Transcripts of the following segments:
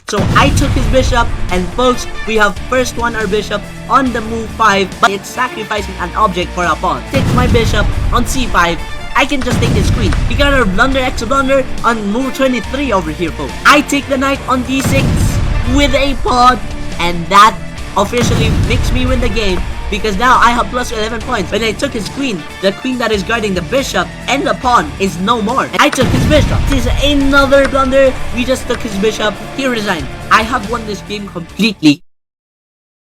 So I took his bishop, and folks, we have first won our bishop on the move 5, but it's sacrificing an object for a pawn. Take my bishop on c5. I can just take his queen. We got our blunder x blunder on move 23 over here, folks. I take the knight on d6 with a pawn, and that officially makes me win the game, because now I have plus 11 points. When I took his queen, the queen that is guarding the bishop and the pawn is no more. And I took his bishop. This is another blunder. We just took his bishop. He resigned. I have won this game completely.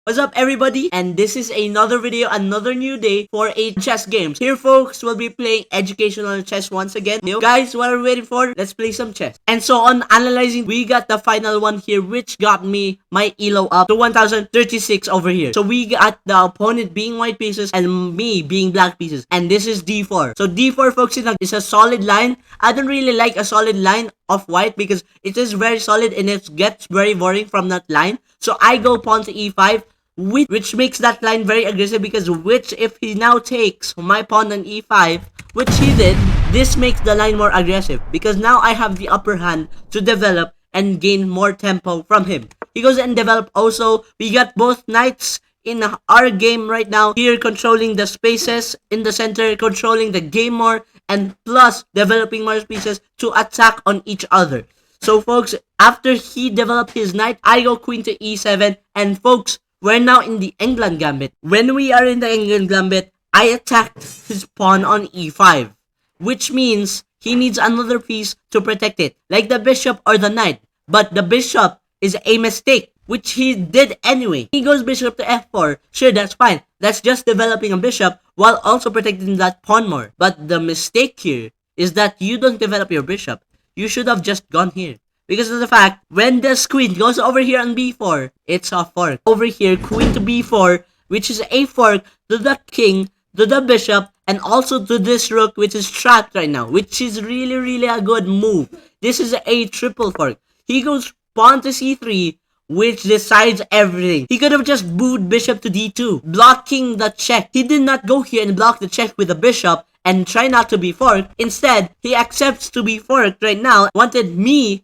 What's up, everybody? And this is another video, another new day for a chess games. Here, folks, we'll be playing educational chess once again. Guys, what are we waiting for? Let's play some chess. And so on analyzing, we got the final one here, which got me my elo up to 1036 over here. So we got the opponent being white pieces and me being black pieces. And this is d4. So d4, folks, is a solid line. I don't really like a solid line of white because it is very solid and it gets very boring from that line. So I go pawn to e5, which makes that line very aggressive, because if he now takes my pawn on e5, which he did, this makes the line more aggressive, because now I have the upper hand to develop and gain more tempo from him. He goes and develop also. We got both knights in our game right now, here controlling the spaces in the center, controlling the game more, and plus developing more pieces to attack on each other. So folks, after he developed his knight, I go queen to e7, and folks, we're now in the England gambit. When we are in the England gambit, I attacked his pawn on e5, which means he needs another piece to protect it, like the bishop or the knight. But the bishop is a mistake, which he did anyway. He goes bishop to f4. Sure, that's fine. That's just developing a bishop while also protecting that pawn more. But the mistake here is that you don't develop your bishop. You should have just gone here. Because of the fact, when this queen goes over here on b4, it's a fork. Over here, queen to b4, which is a fork to the king, to the bishop, and also to this rook, which is trapped right now, which is really a good move. This is a triple fork. He goes pawn to c3, which decides everything. He could have just moved bishop to d2, blocking the check. He did not go here and block the check with the bishop and try not to be forked. Instead, he accepts to be forked right now. Wanted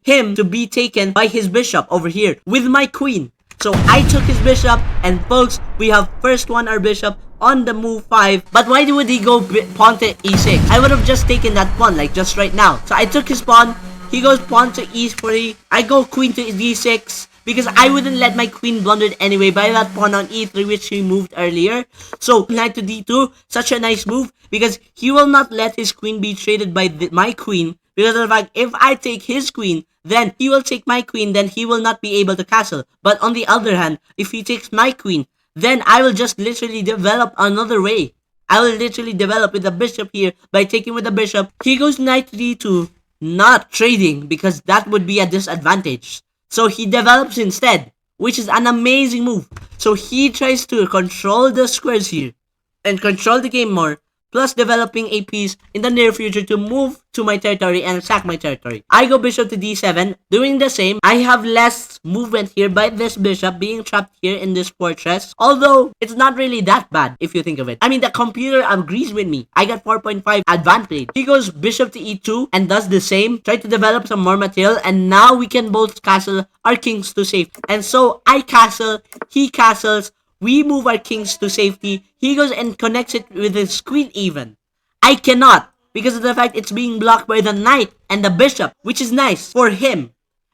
him to be taken by his bishop over here with my queen. So I took his bishop, and folks, we have first won our bishop on the move 5. But why would he go pawn to e6? I would have just taken that pawn, like just right now. So I took his pawn. He goes pawn to e3. I go queen to d6, because I wouldn't let my queen blundered anyway by that pawn on e3, which he moved earlier. So knight to d2, such a nice move, because he will not let his queen be traded by my queen, because of the fact, if I take his queen, then he will take my queen, then he will not be able to castle. But on the other hand, if he takes my queen, then I will just literally develop another way. I will literally develop with the bishop here by taking with the bishop. He goes knight to d2, not trading, because that would be a disadvantage. So he develops instead, which is an amazing move. So he tries to control the squares here and control the game more, plus developing a piece in the near future to move to my territory and attack my territory. I go bishop to d7, doing the same. I have less movement here by this bishop being trapped here in this fortress, although it's not really that bad if you think of it. I mean, the computer agrees with me. I got 4.5 advantage. He goes bishop to e2 and does the same, try to develop some more material, and now we can both castle our kings to safety. And so I castle, he castles, we move our kings to safety. He goes and connects it with his queen even. I cannot, because of the fact it's being blocked by the knight and the bishop, which is nice for him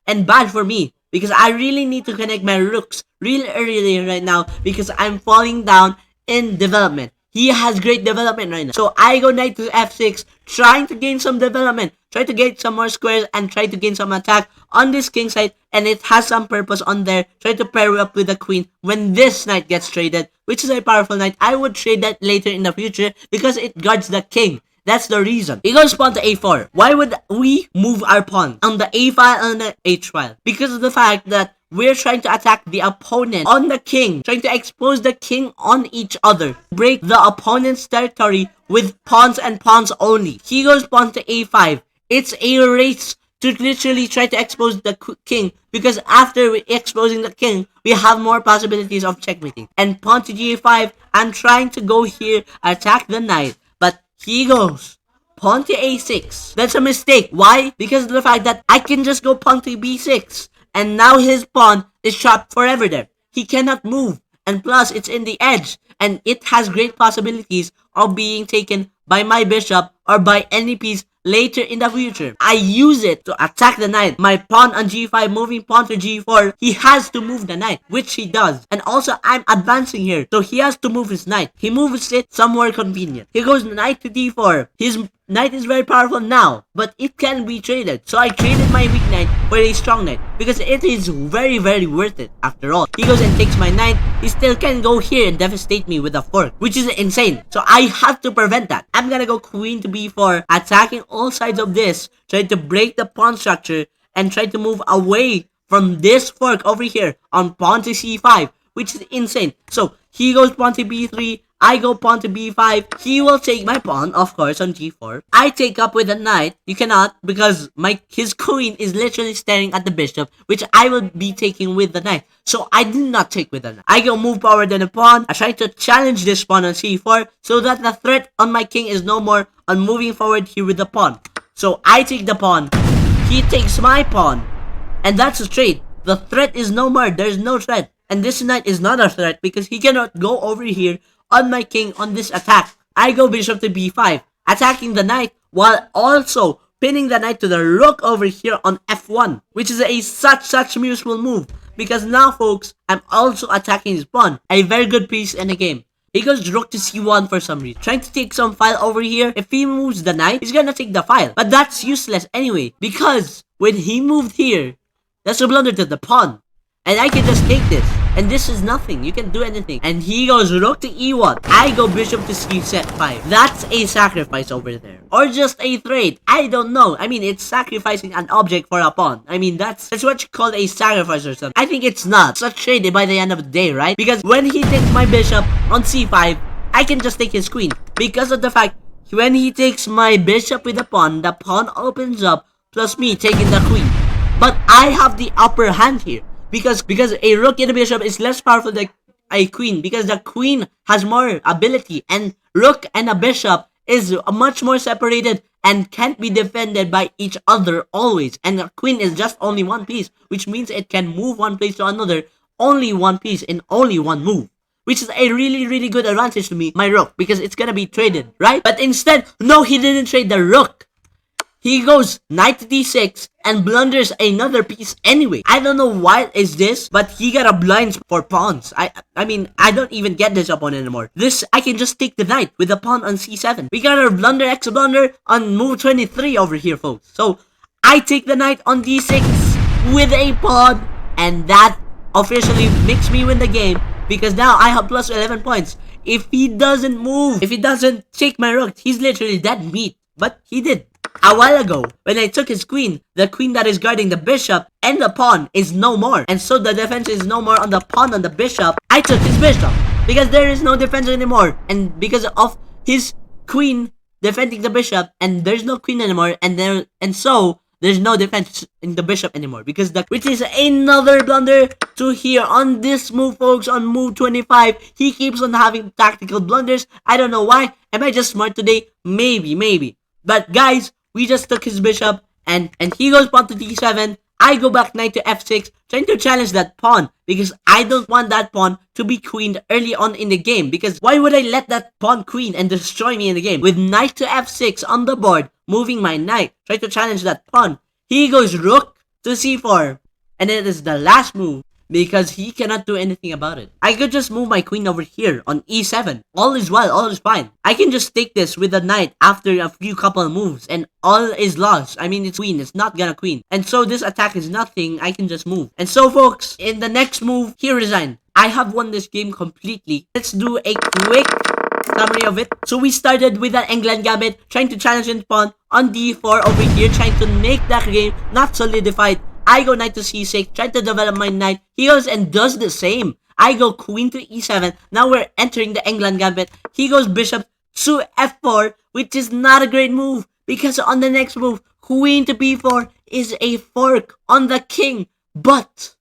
and bad for me, because I really need to connect my rooks really early right now, because I'm falling down in development. He has great development right now. So I go knight to f6, trying to gain some development, try to get some more squares, and try to gain some attack on this king side, and it has some purpose on there. Try to pair up with the queen when this knight gets traded, which is a powerful knight. I would trade that later in the future because it guards the king. That's the reason. He goes pawn to a4. Why would we move our pawn on the a file and the h file? Because of the fact that we're trying to attack the opponent on the king, trying to expose the king on each other, break the opponent's territory with pawns and pawns only. He goes pawn to a5. It's a race to literally try to expose the king, because after exposing the king, we have more possibilities of checkmating. And pawn to g5, I'm trying to go here, attack the knight, but he goes pawn to a6. That's a mistake. Why? Because of the fact that I can just go pawn to b6. and now his pawn is trapped forever there. He cannot move, and plus it's in the edge, and it has great possibilities of being taken by my bishop or by any piece later in the future. I use it to attack the knight. My pawn on g5, moving pawn to g4. He has to move the knight, which he does. And also, I'm advancing here, so he has to move his knight. He moves it somewhere convenient. He goes knight to d4. His knight is very powerful now, but it can be traded. So I traded my weak knight for a strong knight, because it is very, very worth it after all. He goes and takes my knight. He still can go here and devastate me with a fork, which is insane. So I have to prevent that. I'm gonna go queen to b4, attacking all sides of this, trying to break the pawn structure and try to move away from this fork over here on pawn to c5, which is insane. So he goes pawn to b3, I go pawn to b5. He will take my pawn, of course, on g4. I take up with the knight. You cannot, because his queen is literally staring at the bishop, which I will be taking with the knight. So I did not take with the knight. I go move forward than a pawn. I try to challenge this pawn on c4 so that the threat on my king is no more on moving forward here with the pawn. So I take the pawn. He takes my pawn. And that's a trade. The threat is no more. There's no threat. And this knight is not a threat because he cannot go over here on my king on this attack. I go bishop to b5, attacking the knight while also pinning the knight to the rook over here on f1, which is a such useful move because now, folks, I'm also attacking his pawn, a very good piece in the game. He goes rook to c1 for some reason, trying to take some file over here. If he moves the knight, he's gonna take the file, but that's useless anyway because when he moved here, that's a blunder to the pawn. And I can just take this. And this is nothing. You can do anything. And he goes rook to e1. I go bishop to c5. That's a sacrifice over there. Or just a trade. I don't know. I mean, it's sacrificing an object for a pawn. I mean, that's what you call a sacrifice or something. I think it's not. It's a trade by the end of the day, right? Because when he takes my bishop on c5, I can just take his queen. Because of the fact, when he takes my bishop with the pawn opens up, plus me taking the queen. But I have the upper hand here. Because a rook and a bishop is less powerful than a queen. Because the queen has more ability. And rook and a bishop is much more separated and can't be defended by each other always. And the queen is just only one piece. Which means it can move one place to another. Only one piece in only one move. Which is a really good advantage to me, my rook. Because it's gonna be traded, right? But instead, no, he didn't trade the rook. He goes knight to d6 and blunders another piece anyway. I don't know why is this, but he got a blind for pawns. I mean, I don't even get this opponent anymore. This, I can just take the knight with the pawn on c7. We got our blunder x blunder on move 23 over here, folks. So, I take the knight on d6 with a pawn, and that officially makes me win the game because now I have plus 11 points. If he doesn't move, if he doesn't take my rook, he's literally dead meat. But he did. A while ago, when I took his queen, the queen that is guarding the bishop and the pawn is no more. And so the defense is no more on the pawn and the bishop. I took his bishop because there is no defense anymore. And because of his queen defending the bishop and there's no queen anymore. And so there's no defense in the bishop anymore. Which is another blunder to here on this move, folks, on move 25. He keeps on having tactical blunders. I don't know why. Am I just smart today? Maybe. But guys, we just took his bishop, and he goes pawn to d7. I go back knight to f6, trying to challenge that pawn, because I don't want that pawn to be queened early on in the game, because why would I let that pawn queen and destroy me in the game? With knight to f6 on the board, moving my knight, try to challenge that pawn. He goes rook to c4, and it is the last move, because he cannot do anything about it. I could just move my queen over here on e7. All is well, all is fine. I can just take this with the knight after a few couple of moves and all is lost. I mean, it's queen, it's not gonna queen. And so this attack is nothing, I can just move. And so, folks, in the next move, he resigned. I have won this game completely. Let's do a quick summary of it. So we started with an England gambit, trying to challenge his pawn on d4 over here, trying to make that game not solidified. I go knight to c6, try to develop my knight. He goes and does the same. I go queen to e7. Now we're entering the England gambit. He goes bishop to f4, which is not a great move. Because on the next move, queen to b4 is a fork on the king. But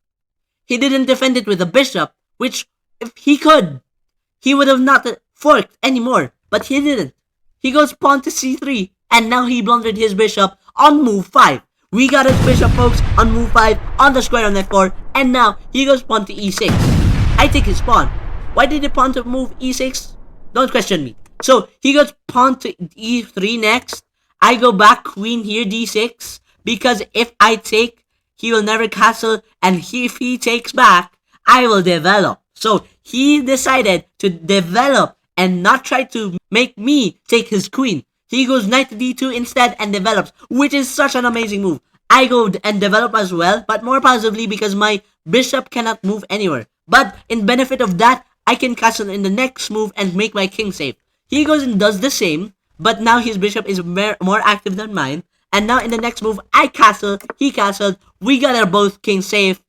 he didn't defend it with a bishop, which if he could, he would have not forked anymore. But he didn't. He goes pawn to c3, and now he blundered his bishop on move 5. We got his bishop, folks, on move 5, on the square on f4, and now he goes pawn to e6. I take his pawn. Why did he pawn to move e6? Don't question me. So he goes pawn to e3 next. I go back queen here, d6, because if I take, he will never castle, and if he takes back, I will develop. So he decided to develop and not try to make me take his queen. He goes knight to d2 instead and develops, which is such an amazing move. I go and develop as well, but more possibly because my bishop cannot move anywhere. But in benefit of that, I can castle in the next move and make my king safe. He goes and does the same, but now his bishop is more active than mine. And now in the next move, I castle, he castled, we got our both king safe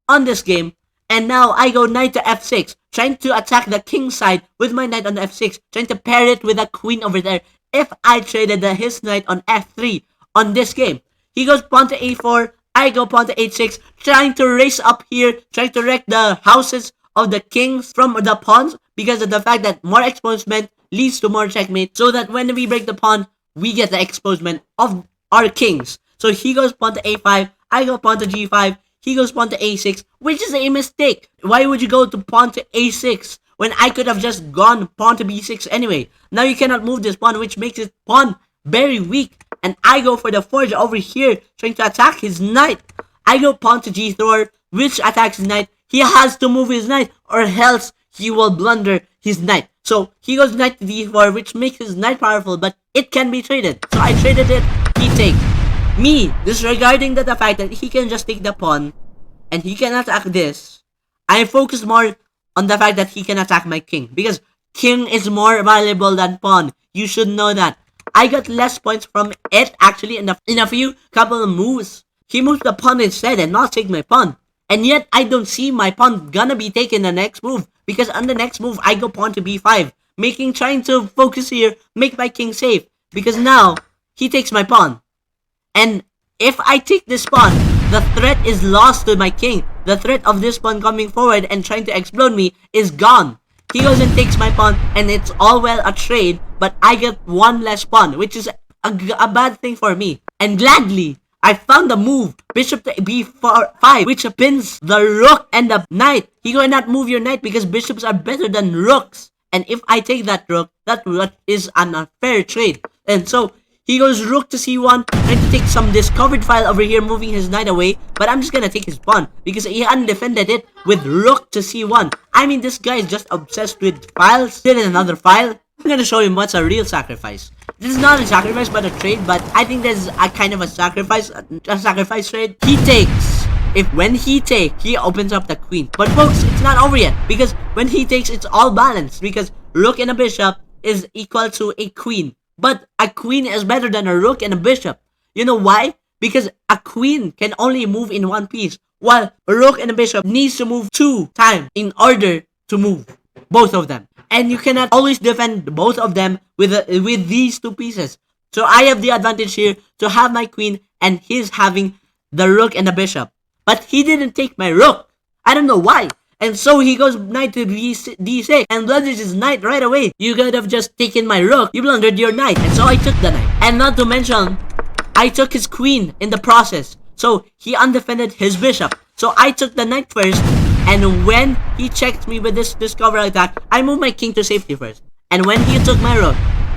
on this game. And now I go knight to f6, trying to attack the king side with my knight on f6, trying to pair it with a queen over there. If I traded his knight on f3 on this game. He goes pawn to a4, I go pawn to h6, trying to race up here, trying to wreck the houses of the kings from the pawns because of the fact that more exposement leads to more checkmate, so that when we break the pawn, we get the exposement of our kings. So he goes pawn to a5, I go pawn to g5, he goes pawn to a6, which is a mistake. Why would you go to pawn to a6 when I could have just gone pawn to b6 anyway? Now you cannot move this pawn, which makes his pawn very weak. And I go for the forge over here, trying to attack his knight. I go pawn to g4, which attacks his knight. He has to move his knight, or else he will blunder his knight. So he goes knight to d4, which makes his knight powerful, but it can be traded. So I traded it, he takes. Me, disregarding the fact that he can just take the pawn, and he can attack this, I focus more on the fact that he can attack my king, because king is more valuable than pawn. You should know that. I got less points from it actually in a few couple of moves. He moves the pawn instead and not take my pawn. And yet I don't see my pawn gonna be taken the next move, because on the next move I go pawn to b5, trying to focus here, make my king safe, because now he takes my pawn. And if I take this pawn, the threat is lost to my king. The threat of this pawn coming forward and trying to explode me is gone. He goes and takes my pawn, and it's all well a trade, but I get one less pawn, which is a bad thing for me. And gladly, I found the move, bishop to b5, which pins the rook and the knight. He cannot move your knight because bishops are better than rooks. And if I take that rook is an unfair trade. And so, he goes rook to c1, trying to take some discovered file over here, moving his knight away. But I'm just gonna take his pawn, because he undefended it with rook to c1. I mean, this guy is just obsessed with files. Did another file. I'm gonna show him what's a real sacrifice. This is not a sacrifice, but a trade. But I think there's a kind of a sacrifice trade. He takes. When he takes, he opens up the queen. But folks, it's not over yet, because when he takes, it's all balanced, because rook and a bishop is equal to a queen. But a queen is better than a rook and a bishop. You know why? Because a queen can only move in one piece, while a rook and a bishop needs to move 2 times in order to move both of them. And you cannot always defend both of them with these 2 pieces. So I have the advantage here to have my queen, and he's having the rook and the bishop. But he didn't take my rook. I don't know why. And so he goes knight to d6 and blunders his knight right away. You could have just taken my rook. You blundered your knight. And so I took the knight. And not to mention, I took his queen in the process. So he undefended his bishop. So I took the knight first. And when he checked me with this discover attack, I moved my king to safety first. And when he took my rook,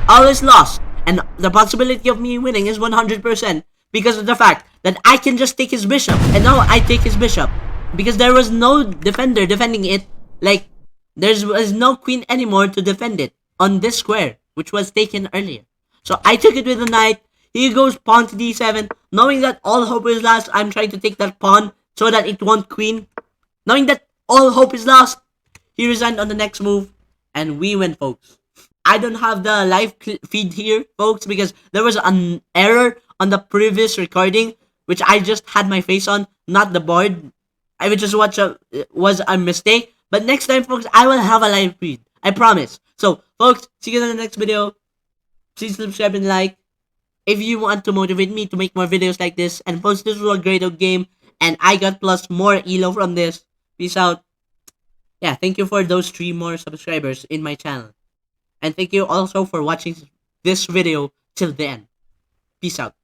all is lost. And the possibility of me winning is 100%. Because of the fact that I can just take his bishop. And now I take his bishop. Because there was no defender defending it. Like, there was no queen anymore to defend it on this square, which was taken earlier. So I took it with the knight. He goes pawn to d7. Knowing that all hope is lost, I'm trying to take that pawn so that it won't queen. Knowing that all hope is lost, he resigned on the next move. And we win, folks. I don't have the live feed here, folks, because there was an error on the previous recording, which I just had my face on, not the board. I would just watch was a mistake. But next time, folks, I will have a live feed. I promise. So, folks, see you in the next video. Please subscribe and like. If you want to motivate me to make more videos like this. And folks, this was a great game. And I got plus more ELO from this. Peace out. Yeah, thank you for those 3 more subscribers in my channel. And thank you also for watching this video till the end. Peace out.